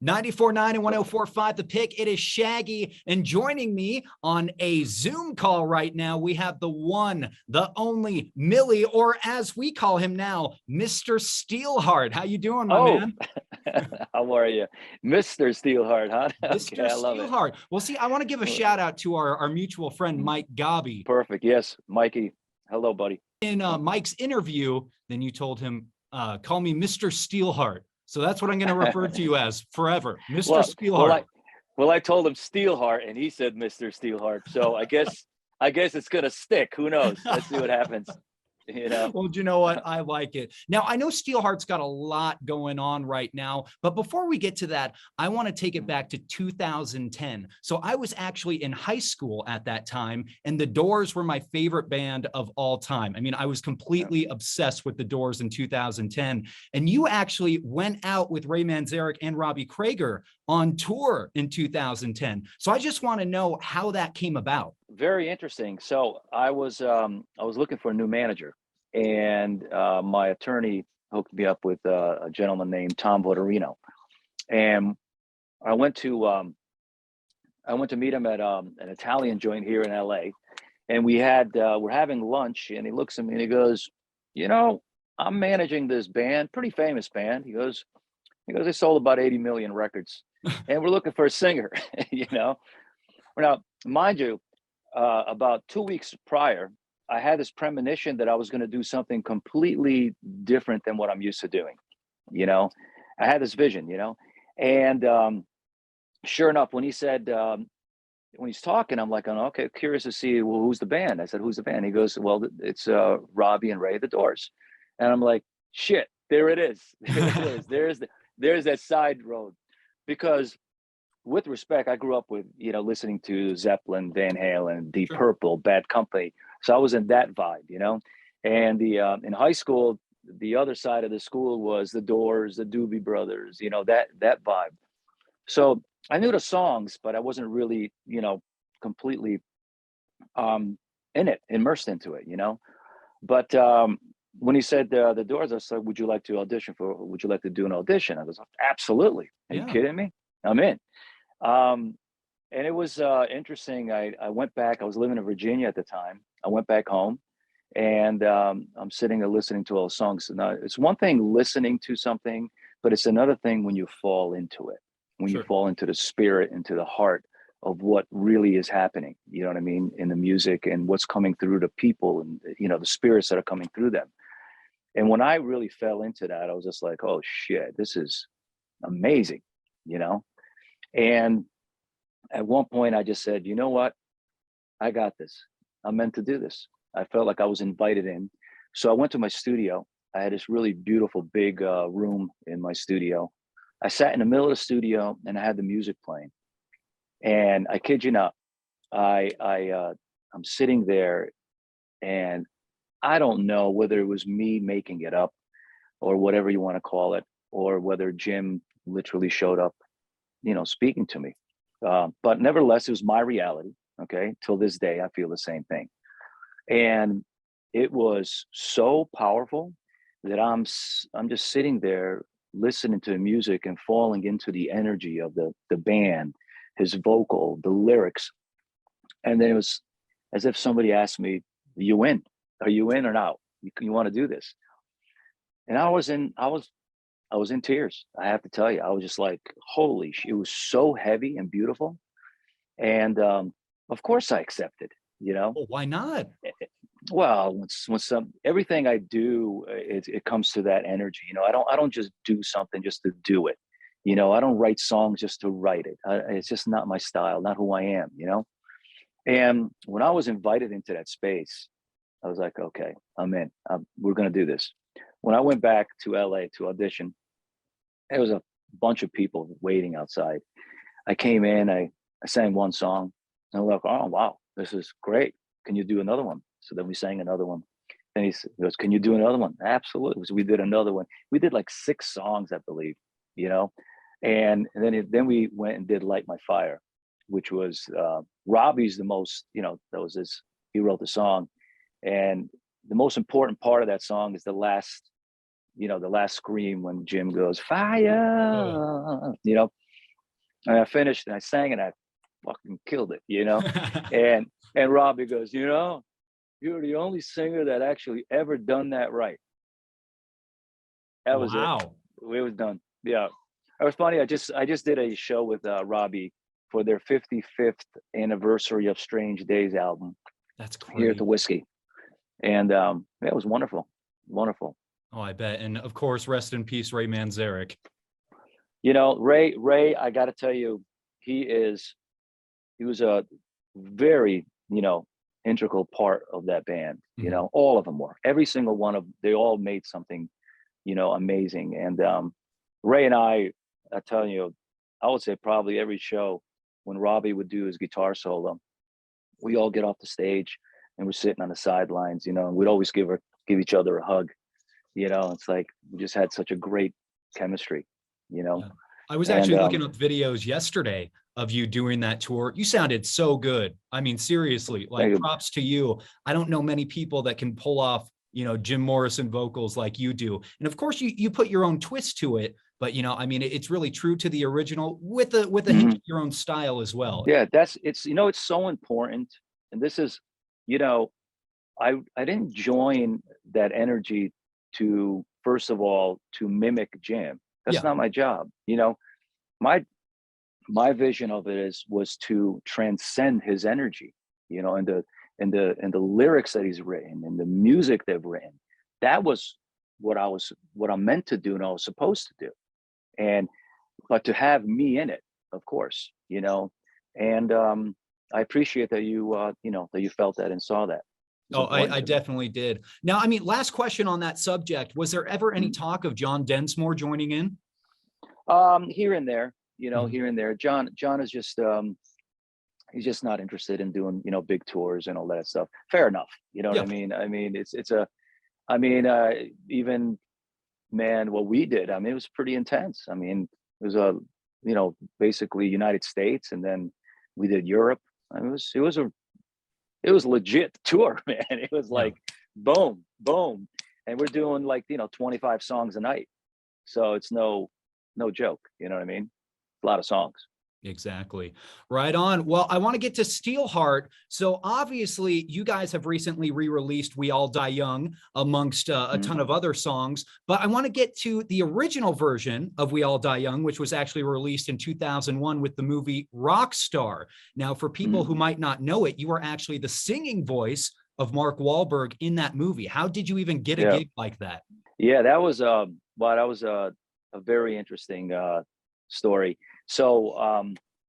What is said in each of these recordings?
94.9 and 104.5 The Pick. It is Shaggy, and joining me on a Zoom call right now, we have the one, the only Mili, or as we call him now, Mr. Steelheart. How you doing, my man? How are you, Mr. Steelheart, huh? Mr. Okay, I love it. Steelheart. Well, see, I want to give a shout out to our mutual friend, Mike Gobby. Perfect. Yes, Mikey. Hello, buddy. In Mike's interview, then you told him, call me Mr. Steelheart. So that's what I'm going to refer to you as forever, Mr. Steelheart. Well, I told him Steelheart, and he said Mr. Steelheart. So I guess it's gonna stick. Who knows? Let's see what happens. You know. Well, you know what? I like it. Now, I know Steelheart's got a lot going on right now, but before we get to that, I want to take it back to 2010. So I was actually in high school at that time, and the Doors were my favorite band of all time. I mean, I was completely obsessed with the Doors in 2010. And you actually went out with Ray Manzarek and Robbie Krieger on tour in 2010. So I just want to know how that came about. Very interesting. So I was looking for a new manager, and my attorney hooked me up with a gentleman named Tom Votorino, and I went to meet him at an Italian joint here in LA, and we're having lunch, and he looks at me and he goes, you know, I'm managing this band, pretty famous band. He goes, they sold about 80 million records, and we're looking for a singer. You know, now mind you, about 2 weeks prior, I had this premonition that I was going to do something completely different than what I'm used to doing. You know, I had this vision, you know, and sure enough, when he said, when he's talking, I'm like, oh, okay, curious to see, well, who's the band? I said, who's the band? He goes, well, it's Robbie and Ray, the Doors. And I'm like, shit, there it is. There it is. There's that side road. Because with respect, I grew up with, you know, listening to Zeppelin, Van Halen, Deep Purple, Bad Company. So I was in that vibe, you know. And in high school, the other side of the school was the Doors, the Doobie Brothers, you know, that vibe. So I knew the songs, but I wasn't really, you know, completely in it, immersed into it, you know. But when he said the Doors, I was like, would you like to do an audition? I was like, absolutely. Are you kidding me? I'm in. And it was interesting. I went back. I was living in Virginia at the time. I went back home, and I'm sitting there listening to all the songs. Now, it's one thing listening to something, but it's another thing when you fall into it, when you fall into the spirit, into the heart of what really is happening. You know what I mean? In the music and what's coming through the people, and, you know, the spirits that are coming through them. And when I really fell into that, I was just like, oh shit, this is amazing, you know? And at one point I just said, you know what? I got this. I'm meant to do this. I felt like I was invited in. So I went to my studio. I had this really beautiful big room in my studio. I sat in the middle of the studio and I had the music playing. And I kid you not, I'm sitting there, and I don't know whether it was me making it up or whatever you want to call it, or whether Jim literally showed up, you know, speaking to me. But nevertheless, it was my reality. Okay. Till this day, I feel the same thing. And it was so powerful that I'm just sitting there listening to the music and falling into the energy of the band, his vocal, the lyrics. And then it was as if somebody asked me, are you in or not? You want to do this? And I was in tears. I have to tell you, I was just like, holy shit. It was so heavy and beautiful. And of course I accepted, you know. Well, why not? Well, everything I do, it comes to that energy. You know, I don't just do something just to do it. You know, I don't write songs just to write it. It's just not my style, not who I am, you know. And when I was invited into that space, I was like, okay, I'm in. We're going to do this. When I went back to LA to audition, there was a bunch of people waiting outside. I came in, I sang one song, and I'm like, oh, wow, this is great. Can you do another one? So then we sang another one. Then he goes, can you do another one? Absolutely. So we did another one. We did like 6 songs, I believe, you know? And then we went and did Light My Fire, which was Robbie's the most, you know, he wrote the song. And the most important part of that song is the last scream when Jim goes, fire, you know? And I finished and I sang and I fucking killed it, you know? And Robbie goes, you know, you're the only singer that actually ever done that right. That was it. Wow. It was done. Yeah. It was funny. I just did a show with Robbie for their 55th anniversary of Strange Days album That's here at great. the Whiskey. And yeah, it was wonderful. Wonderful. Oh, I bet. And of course, rest in peace, Ray Manzarek. You know, Ray, I got to tell you, he was a very, you know, integral part of that band. You know, all of them were. Every single one of they all made something, you know, amazing. And Ray and I tell you, I would say probably every show when Robbie would do his guitar solo, we all get off the stage and we're sitting on the sidelines, you know, and we'd always give each other a hug. You know, it's like we just had such a great chemistry, you know. Yeah. I was And actually looking up videos yesterday of you doing that tour. You sounded so good. I mean, seriously, like props to you. I don't know many people that can pull off, you know, Jim Morrison vocals like you do. And of course you put your own twist to it, but you know, I mean, it's really true to the original with a hint of your own style as well. Yeah, it's you know, it's so important. And this is, you know, I didn't join that energy to, first of all, to mimic Jim. That's not my job. You know, my vision of it was to transcend his energy, you know, and the lyrics that he's written and the music they've written. That was what I'm meant to do and I was supposed to do. And but to have me in it, of course, you know, and I appreciate that you know, that you felt that and saw that. Oh, I definitely did. Now, I mean, last question on that subject. Was there ever any talk of John Densmore joining in? Here and there, you know, here and there. John is just he's just not interested in doing, you know, big tours and all that stuff. Fair enough. You know what I mean? I mean, even, man, what we did, I mean, it was pretty intense. I mean, it was you know, basically United States, and then we did Europe. I mean, it was legit tour, man. It was like boom, boom. And we're doing like, you know, 25 songs a night. So it's no joke. You know what I mean? A lot of songs. Exactly. Right on. Well, I want to get to Steelheart. So obviously you guys have recently re-released We All Die Young amongst a ton of other songs, but I want to get to the original version of We All Die Young, which was actually released in 2001 with the movie Rockstar. Now, for people who might not know it, you were actually the singing voice of Mark Wahlberg in that movie. How did you even get a gig like that? Yeah, that was a very interesting story. So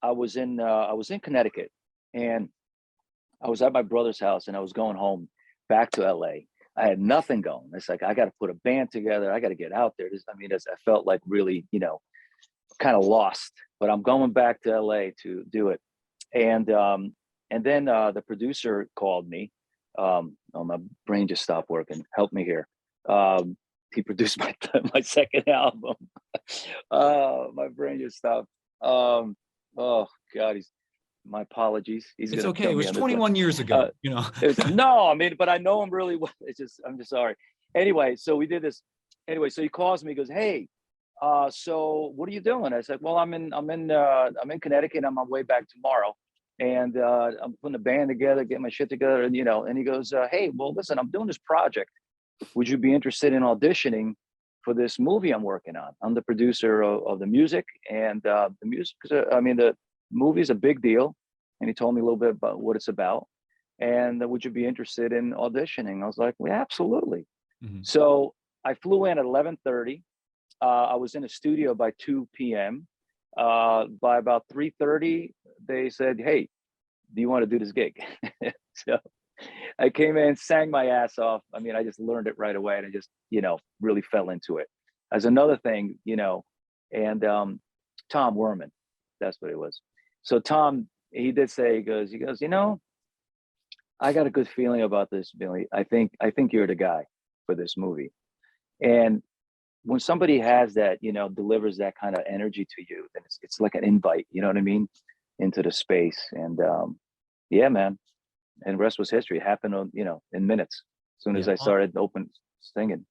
I was in Connecticut, and I was at my brother's house, and I was going home back to LA. I had nothing going. It's like I got to put a band together. I got to get out there. I felt like really, you know, kind of lost. But I'm going back to LA to do it, and then the producer called me. Oh, my brain just stopped working. Help me here. He produced my second album. My brain just stopped. Oh God, my apologies. It's okay. It was 21 years ago, you know. No, I mean, but I know him really well. I'm just sorry. Anyway, so we did this. Anyway, so he calls me, he goes, "Hey, so what are you doing?" I said, "Well, I'm in Connecticut. I'm on my way back tomorrow. And I'm putting a band together, getting my shit together." And, you know, and he goes, "Hey, well, listen, I'm doing this project. Would you be interested in auditioning for this movie I'm working on? I'm the producer of the music, and the music, I mean, the movie is a big deal." And he told me a little bit about what it's about. And would you be interested in auditioning? I was like, "Well, absolutely." So I flew in at 11:30. I was in a studio by 2 p.m. By about 3:30, they said, "Hey, do you want to do this gig?" So I came in, sang my ass off. I mean, I just learned it right away, and I just, you know, really fell into it. As another thing, you know, and Tom Werman, that's what it was. So Tom, he did say, he goes, "You know, I got a good feeling about this, Billy. I think you're the guy for this movie." And when somebody has that, you know, delivers that kind of energy to you, then it's like an invite, you know what I mean, into the space. And yeah, man. And the rest was history. It happened, you know, in minutes. As soon as I started singing.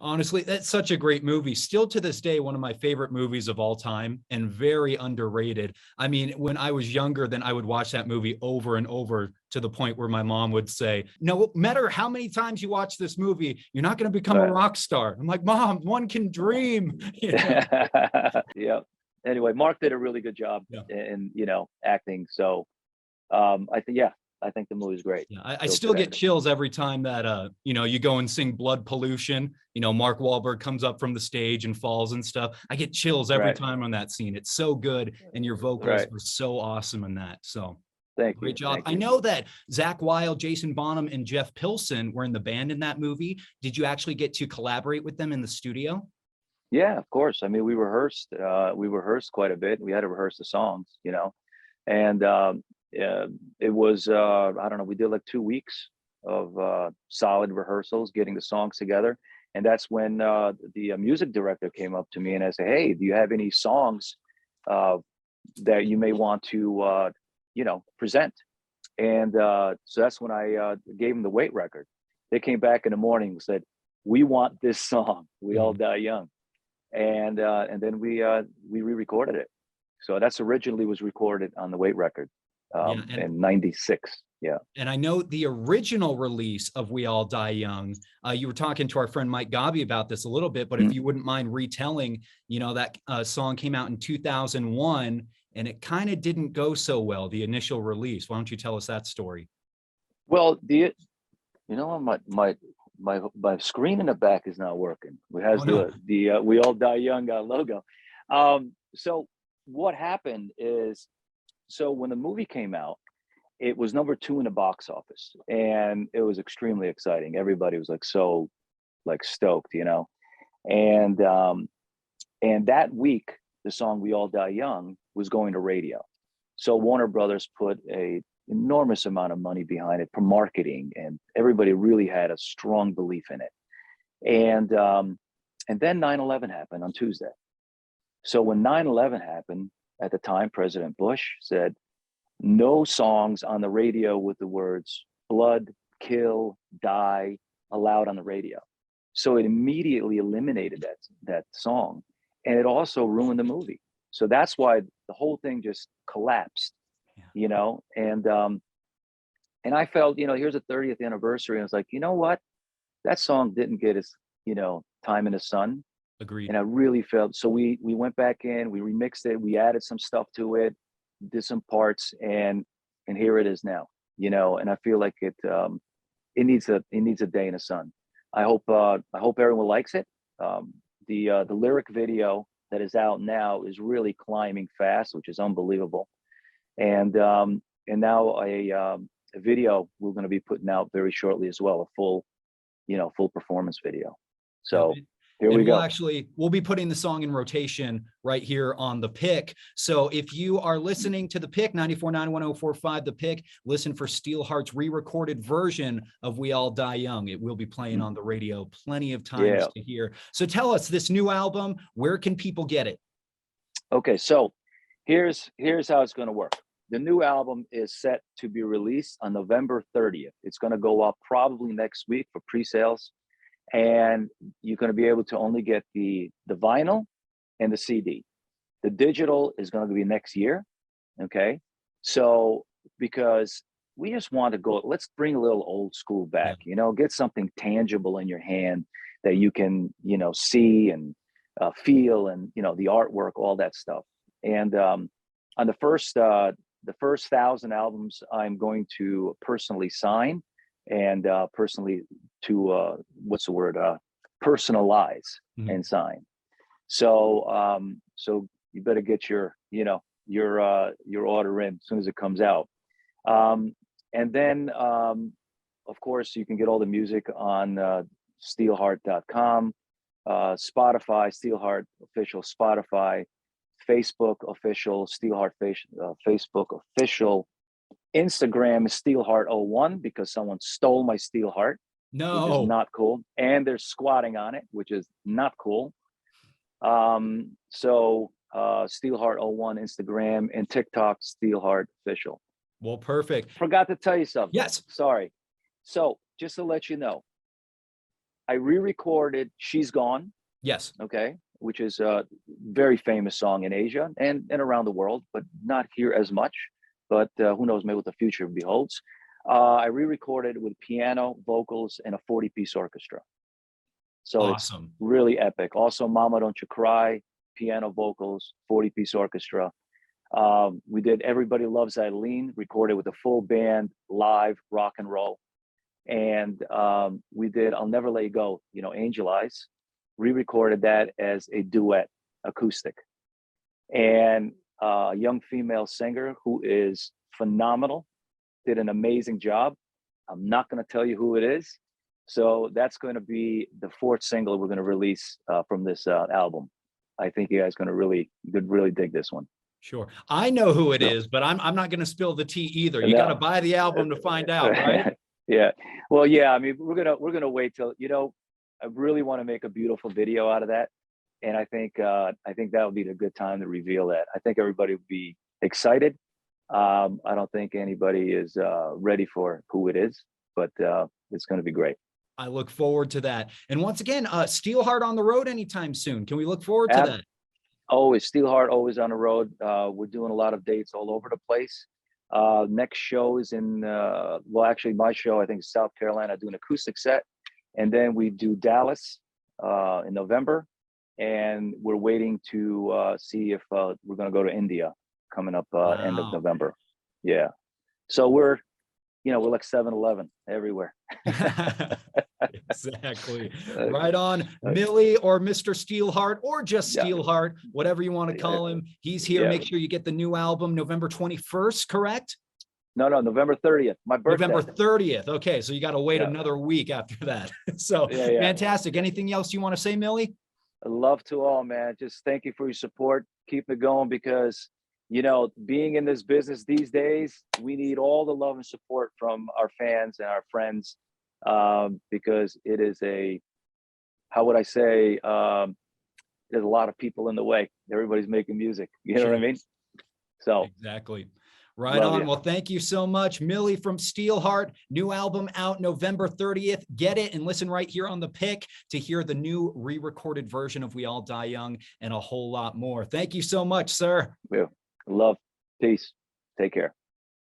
Honestly, that's such a great movie. Still to this day, one of my favorite movies of all time and very underrated. I mean, when I was younger, then I would watch that movie over and over to the point where my mom would say, no matter how many times you watch this movie, you're not going to become a Right. rock star. I'm like, Mom, one can dream. You know? Yeah. Anyway, Mark did a really good job Yeah. in, acting. So I think, yeah, I think the movie's great. Yeah, I Still still today. get chills every time that you go and sing Blood Pollution. Mark Wahlberg comes up from the stage and falls and stuff. I get chills every Right. time on that scene. It's so good, and your vocals Right. were so awesome in that. So Thank great you. job. Thank I you. know that Zach Wilde, Jason Bonham, and Jeff Pilson were in the band in that movie. Did you actually get to collaborate with them in the studio? Yeah, of course. I mean, we rehearsed. We rehearsed quite a bit. We had to rehearse the songs, and it was I don't know. We did like 2 weeks of solid rehearsals, getting the songs together, and that's when the music director came up to me and I said, "Hey, do you have any songs uh, that you may want to present?" And so that's when I gave them the Wait record. They came back in the morning and said, "We want this song. We all die young." And then we re-recorded it. So that's originally was recorded on the Wait record Yeah, in '96. Yeah. and I know the original release of We All Die Young, you were talking to our friend Mike Gobby about this a little bit, but if Mhm. you wouldn't mind retelling, that song came out in 2001 and it kind of didn't go so well, the initial release. Why don't you tell us that story? Well, my screen in the back is not working. It has Oh, no. the We All Die Young logo. So what happened is, so when the movie came out, it was #2 in the box office, and it was extremely exciting. Everybody was like so like stoked, and and that week the song We All Die Young was going to radio. So Warner Brothers put a enormous amount of money behind it for marketing, and everybody really had a strong belief in it. And then 9/11 happened on Tuesday. So when 9/11 happened, at the time, President Bush said, no songs on the radio with the words blood, kill, die allowed on the radio. So it immediately eliminated that song, and it also ruined the movie. So that's why the whole thing just collapsed, Yeah. And I felt, here's a 30th anniversary, and I was like, you know what? That song didn't get its, time in the sun. Agreed. And I really felt, so we went back in, we remixed it, we added some stuff to it, did some parts, and here it is now, and I feel like it needs a day in the sun. I hope everyone likes it. The lyric video that is out now is really climbing fast, which is unbelievable. And now a video we're going to be putting out very shortly as well, a full performance video. So here And we go. we'll be putting the song in rotation right here on The Pick. So if you are listening to The Pick, 94.9, 104.5 The Pick, listen for Steelheart's re-recorded version of We All Die Young. It will be playing on the radio plenty of times to hear. So tell us, this new album, where can people get it? Okay, so here's how it's going to work. The new album is set to be released on November 30th. It's going to go up probably next week for pre-sales. And you're going to be able to only get the vinyl and the CD. The digital is going to be next year. Okay. So because we just want to go, let's bring a little old school back, get something tangible in your hand that you can, see and feel, and, the artwork, all that stuff. And on the first 1,000 albums, I'm going to personally sign and personally to personalize and sign. So so you better get your order in as soon as it comes out. And then of course you can get all the music on steelheart.com, Spotify, Steelheart official Spotify, Facebook official Steelheart, Facebook official. Instagram is Steelheart01 because someone stole my Steelheart, which is not cool. And they're squatting on it, which is not cool. So Steelheart01 Instagram, and TikTok Steelheart official. Well, perfect. Forgot to tell you something. Yes. Sorry. So just to let you know, I re-recorded "She's Gone," Yes. okay, which is a very famous song in Asia and around the world, but not here as much. But who knows, maybe what the future beholds. I re-recorded with piano, vocals, and a 40-piece orchestra. So it's Awesome. really epic. Also, "Mama Don't You Cry," piano, vocals, 40-piece orchestra. We did "Everybody Loves Eileen," recorded with a full band, live rock and roll. And we did "I'll Never Let You Go," Angel Eyes, re-recorded that as a duet, acoustic. And a young female singer who is phenomenal, did an amazing job. I'm not going to tell you who it is. So that's going to be the fourth single we're going to release from this album. I think you guys could really dig this one. Sure. I know who it So, is, but I'm not going to spill the tea either. You no. got to buy the album to find out, right? Yeah. Well, yeah. I mean, we're gonna wait till I really want to make a beautiful video out of that, and I think that would be a good time to reveal that. I think everybody would be excited. I don't think anybody is ready for who it is, but it's going to be great. I look forward to that. And once again, Steelheart on the road anytime soon. Can we look forward to that? Always Steelheart, always on the road. We're doing a lot of dates all over the place. Next show is in well, actually my show, I think, is South Carolina. I do an acoustic set, and then we do Dallas in November, and we're waiting to see if we're going to go to India coming up end of November. Yeah, so we're like 7-Eleven everywhere. Exactly. Right on. Mili or Mr. Steelheart, or just Steelheart, whatever you want to call him. He's here. Make sure you get the new album November 21st, correct? No, November 30th, my birthday. November 30th. Okay, so you got to wait another week after that. So fantastic. Anything else you want to say, Mili? I love to all, man. Just thank you for your support. Keep it going, because being in this business these days, we need all the love and support from our fans and our friends, because it is how would I say, there's a lot of people in the way. Everybody's making music. You know what I mean? So exactly. Right on. Well, thank you so much, Mili from Steelheart. New album out November 30th. Get it and listen right here on The Pick to hear the new re-recorded version of We All Die Young and a whole lot more. Thank you so much, sir. Yeah. Love. Peace. Take care.